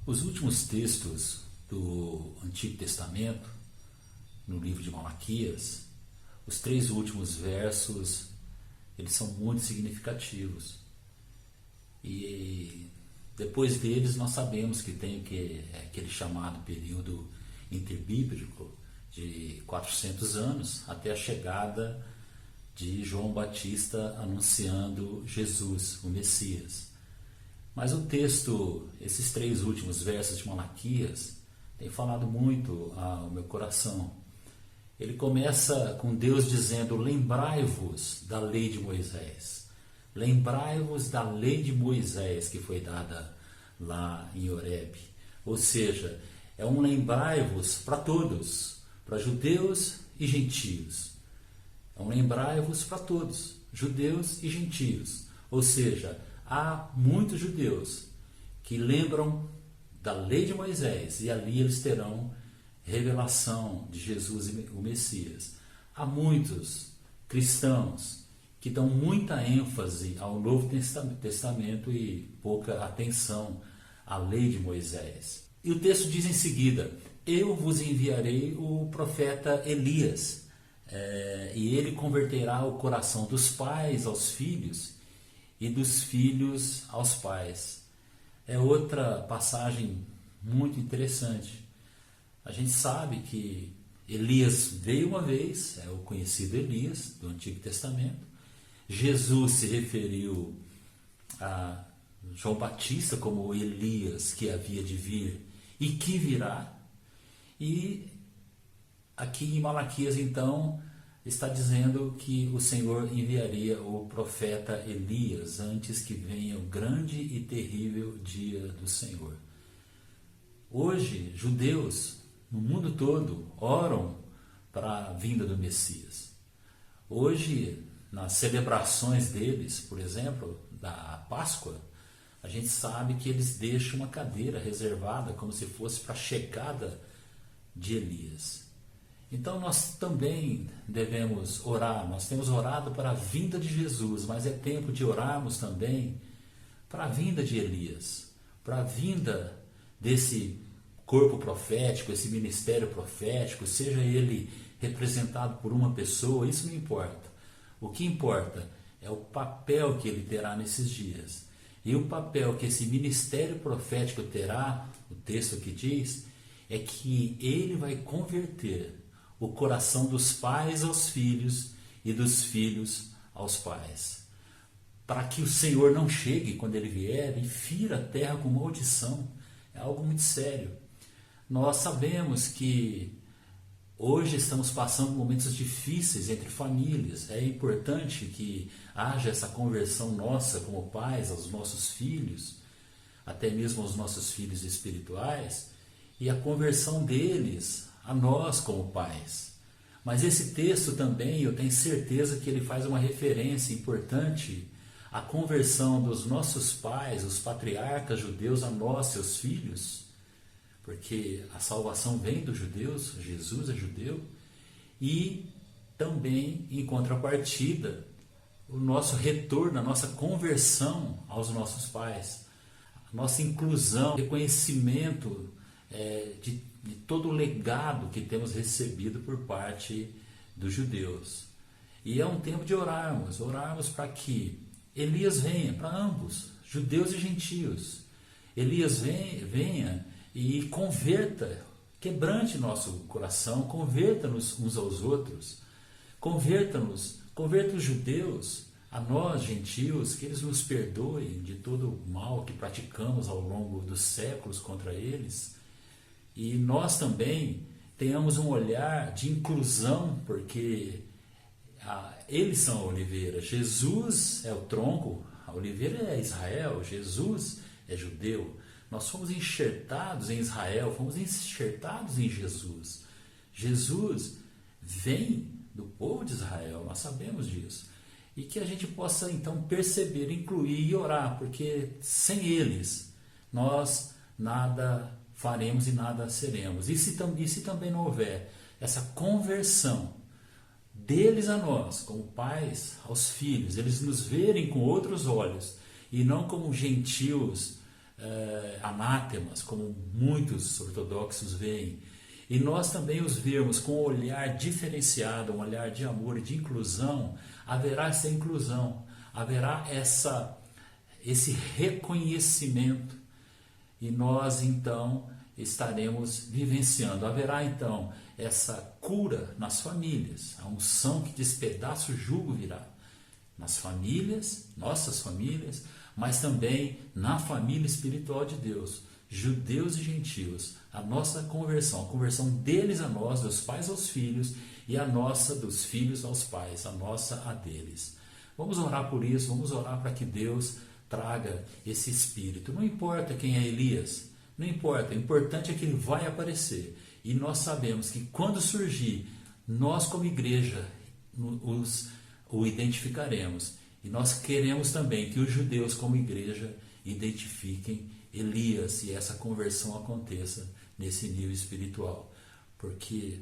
Os últimos textos do Antigo Testamento, no livro de Malaquias, os 3 últimos versos, eles são muito significativos. E depois deles nós sabemos que tem aquele chamado período interbíblico de 400 anos, até a chegada de João Batista anunciando Jesus, o Messias. Mas o texto, esses 3 últimos versos de Malaquias, tem falado muito ao meu coração. Ele começa com Deus dizendo: lembrai-vos da lei de Moisés. Lembrai-vos da lei de Moisés que foi dada lá em Horebe. Ou seja, é um lembrai-vos para todos, para judeus e gentios. É um lembrai-vos para todos, judeus e gentios. Ou seja, há muitos judeus que lembram da lei de Moisés e ali eles terão revelação de Jesus, o Messias. Há muitos cristãos que dão muita ênfase ao Novo Testamento e pouca atenção à lei de Moisés. E o texto diz em seguida: eu vos enviarei o profeta Elias, e ele converterá o coração dos pais aos filhos e dos filhos aos pais. É outra passagem muito interessante. A gente sabe que Elias veio uma vez, é o conhecido Elias do Antigo Testamento. Jesus se referiu a João Batista como Elias que havia de vir e que virá. E aqui em Malaquias, então, está dizendo que o Senhor enviaria o profeta Elias antes que venha o grande e terrível dia do Senhor. Hoje, judeus no mundo todo oram para a vinda do Messias. Hoje, nas celebrações deles, por exemplo, da Páscoa, a gente sabe que eles deixam uma cadeira reservada como se fosse para a chegada de Elias. Então nós também devemos orar, nós temos orado para a vinda de Jesus, mas é tempo de orarmos também para a vinda de Elias, para a vinda desse corpo profético, esse ministério profético, seja ele representado por uma pessoa, isso não importa. O que importa é o papel que ele terá nesses dias. E o papel que esse ministério profético terá, o texto que diz, é que ele vai converter o coração dos pais aos filhos e dos filhos aos pais. Para que o Senhor não chegue, quando ele vier, e fira a terra com maldição. É algo muito sério. Nós sabemos que hoje estamos passando momentos difíceis entre famílias. É importante que haja essa conversão nossa como pais aos nossos filhos, até mesmo aos nossos filhos espirituais, e a conversão deles a nós como pais. Mas esse texto também, eu tenho certeza que ele faz uma referência importante à conversão dos nossos pais, os patriarcas judeus, a nós, seus filhos, porque a salvação vem dos judeus, Jesus é judeu, e também, em contrapartida, o nosso retorno, a nossa conversão aos nossos pais, a nossa inclusão, reconhecimento de todo o legado que temos recebido por parte dos judeus. E é um tempo de orarmos para que Elias venha, para ambos, judeus e gentios. Elias venha e converta, quebrante nosso coração, converta-nos uns aos outros, converta os judeus, a nós, gentios, que eles nos perdoem de todo o mal que praticamos ao longo dos séculos contra eles, e nós também tenhamos um olhar de inclusão, porque eles são a oliveira, Jesus é o tronco, a oliveira é Israel, Jesus é judeu. Nós fomos enxertados em Israel, fomos enxertados em Jesus. Jesus vem do povo de Israel, nós sabemos disso. E que a gente possa então perceber, incluir e orar, porque sem eles nós nada faremos e nada seremos. E se também não houver essa conversão deles a nós, como pais aos filhos, eles nos verem com outros olhos e não como gentios anátemas, como muitos ortodoxos veem, e nós também os vermos com um olhar diferenciado, um olhar de amor e de inclusão, haverá essa inclusão, haverá esse reconhecimento, e nós então estaremos vivenciando. Haverá então essa cura nas famílias, a unção que despedaça o jugo virá nas famílias, nossas famílias, mas também na família espiritual de Deus, judeus e gentios, a nossa conversão, a conversão deles a nós, dos pais aos filhos, e a nossa dos filhos aos pais, a nossa a deles. Vamos orar por isso, vamos orar para que Deus traga esse espírito. Não importa quem é Elias, não importa, o importante é que ele vai aparecer. E nós sabemos que quando surgir, nós como igreja o identificaremos. E nós queremos também que os judeus como igreja identifiquem Elias e essa conversão aconteça nesse nível espiritual. Porque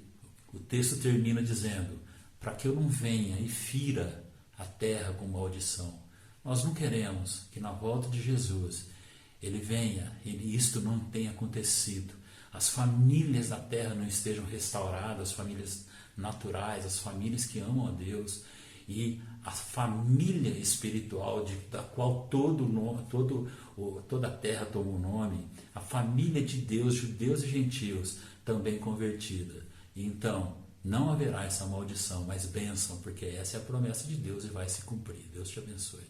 o texto termina dizendo, para que eu não venha e fira a terra com maldição. Nós não queremos que na volta de Jesus ele venha e isto não tenha acontecido. As famílias da terra não estejam restauradas, as famílias naturais, as famílias que amam a Deus, e a família espiritual da qual toda a terra toma o nome, a família de Deus, judeus e gentios, também convertida. E então, não haverá essa maldição, mas bênção, porque essa é a promessa de Deus e vai se cumprir. Deus te abençoe.